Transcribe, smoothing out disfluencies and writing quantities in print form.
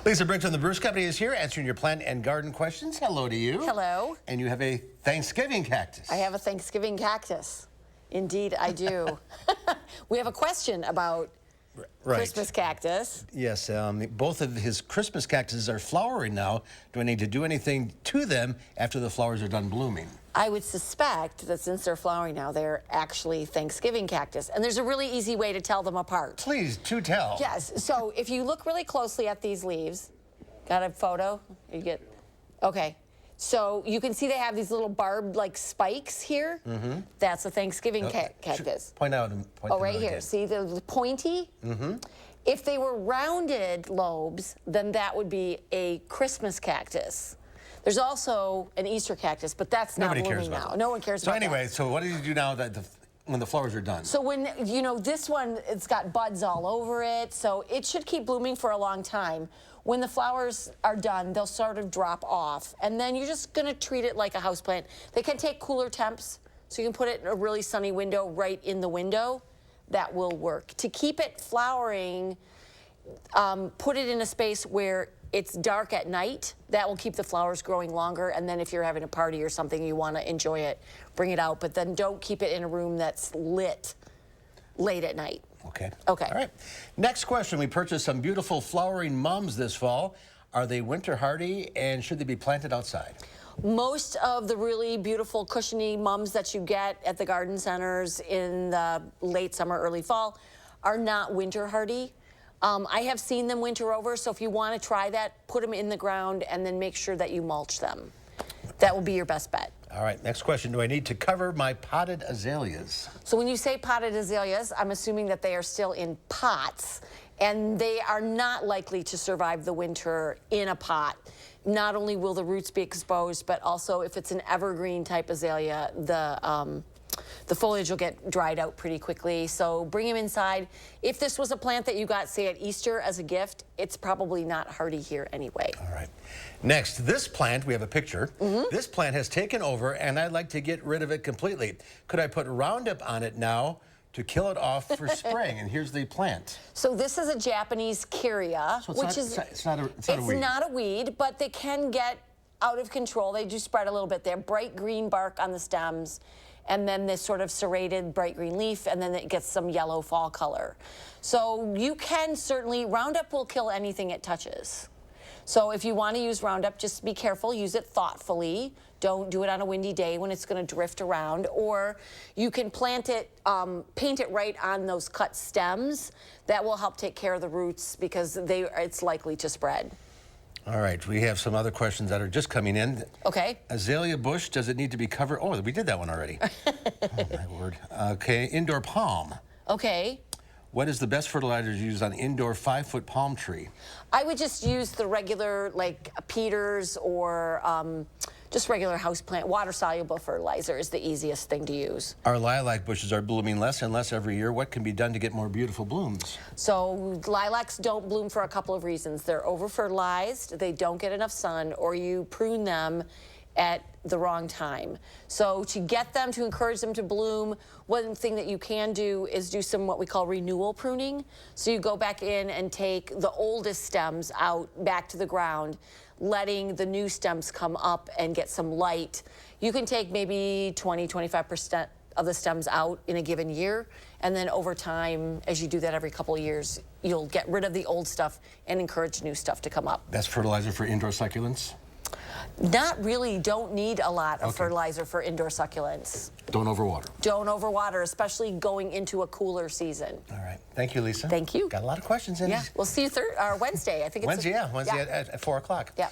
Lisa-Briggs from the Bruce Company is here answering your plant and garden questions. Hello to you. Hello. And you have a Thanksgiving cactus. I have a Thanksgiving cactus. Indeed, I do. We have a question about Christmas cactus. Yes, both of his Christmas cactuses are flowering now. Do I need to do anything to them after the flowers are done blooming? I would suspect that since they're flowering now, they're actually Thanksgiving cactus. And there's a really easy way to tell them apart. Please, do tell. Yes, so if you look really closely at these leaves, got a photo? Okay. So you can see they have these little barbed like spikes here. Mm-hmm. That's a Thanksgiving cactus. Point out. Right here. Again. See the pointy? Mm-hmm. If they were rounded lobes, then that would be a Christmas cactus. There's also an Easter cactus, but that's not blooming now. No one cares about that. So anyway, so what do you do now that when the flowers are done? So when, this one, it's got buds all over it, so it should keep blooming for a long time. When the flowers are done, they'll sort of drop off, and then you're just gonna treat it like a houseplant. They can take cooler temps, so you can put it in a really sunny window right in the window. That will work. To keep it flowering, put it in a space where it's dark at night. That will keep the flowers growing longer, and then if you're having a party or something, you wanna enjoy it, bring it out, but then don't keep it in a room that's lit late at night. Okay. Okay. All right. Next question. We purchased some beautiful flowering mums this fall. Are they winter hardy, and should they be planted outside? Most of the really beautiful cushiony mums that you get at the garden centers in the late summer, early fall are not winter hardy. I have seen them winter over, so if you want to try that, put them in the ground and then make sure that you mulch them. That will be your best bet. All right, next question. Do I need to cover my potted azaleas? So when you say potted azaleas, I'm assuming that they are still in pots, and they are not likely to survive the winter in a pot. Not only will the roots be exposed, but also if it's an evergreen type azalea, the foliage will get dried out pretty quickly. So bring them inside. If this was a plant that you got, say, at Easter as a gift, it's probably not hardy here anyway. All right. Next, this plant, we have a picture. Mm-hmm. This plant has taken over, and I'd like to get rid of it completely. Could I put Roundup on it now to kill it off for spring? And here's the plant. So this is a Japanese Kyria, so it's not a weed. Not a weed, but they can get out of control. They do spread a little bit. They have bright green bark on the stems, and then this sort of serrated bright green leaf, and then it gets some yellow fall color. So you can certainly, Roundup will kill anything it touches. So if you want to use Roundup, just be careful, use it thoughtfully. Don't do it on a windy day when it's going to drift around. Or you can plant it, paint it right on those cut stems. That will help take care of the roots because it's likely to spread. All right, we have some other questions that are just coming in. Okay. Azalea bush, does it need to be covered? Oh, we did that one already. Oh, my word. Okay, indoor palm. Okay. What is the best fertilizer to use on indoor 5-foot palm tree? I would just use the regular, like Peters or just regular houseplant. Water-soluble fertilizer is the easiest thing to use. Our lilac bushes are blooming less and less every year. What can be done to get more beautiful blooms? So lilacs don't bloom for a couple of reasons. They're over-fertilized, they don't get enough sun, or you prune them at the wrong time. So to get them, to encourage them to bloom, one thing that you can do is do some what we call renewal pruning. So you go back in and take the oldest stems out back to the ground, letting the new stems come up and get some light. You can take maybe 20–25% of the stems out in a given year, and then over time, as you do that every couple of years, you'll get rid of the old stuff and encourage new stuff to come up. Best fertilizer for indoor succulents? Not really. Don't need a lot of fertilizer for indoor succulents. Don't overwater. Don't overwater, especially going into a cooler season. All right. Thank you, Lisa. Thank you. Got a lot of questions in. Yeah. We'll see you Wednesday. I think it's Wednesday, Wednesday at 4 o'clock. Yeah.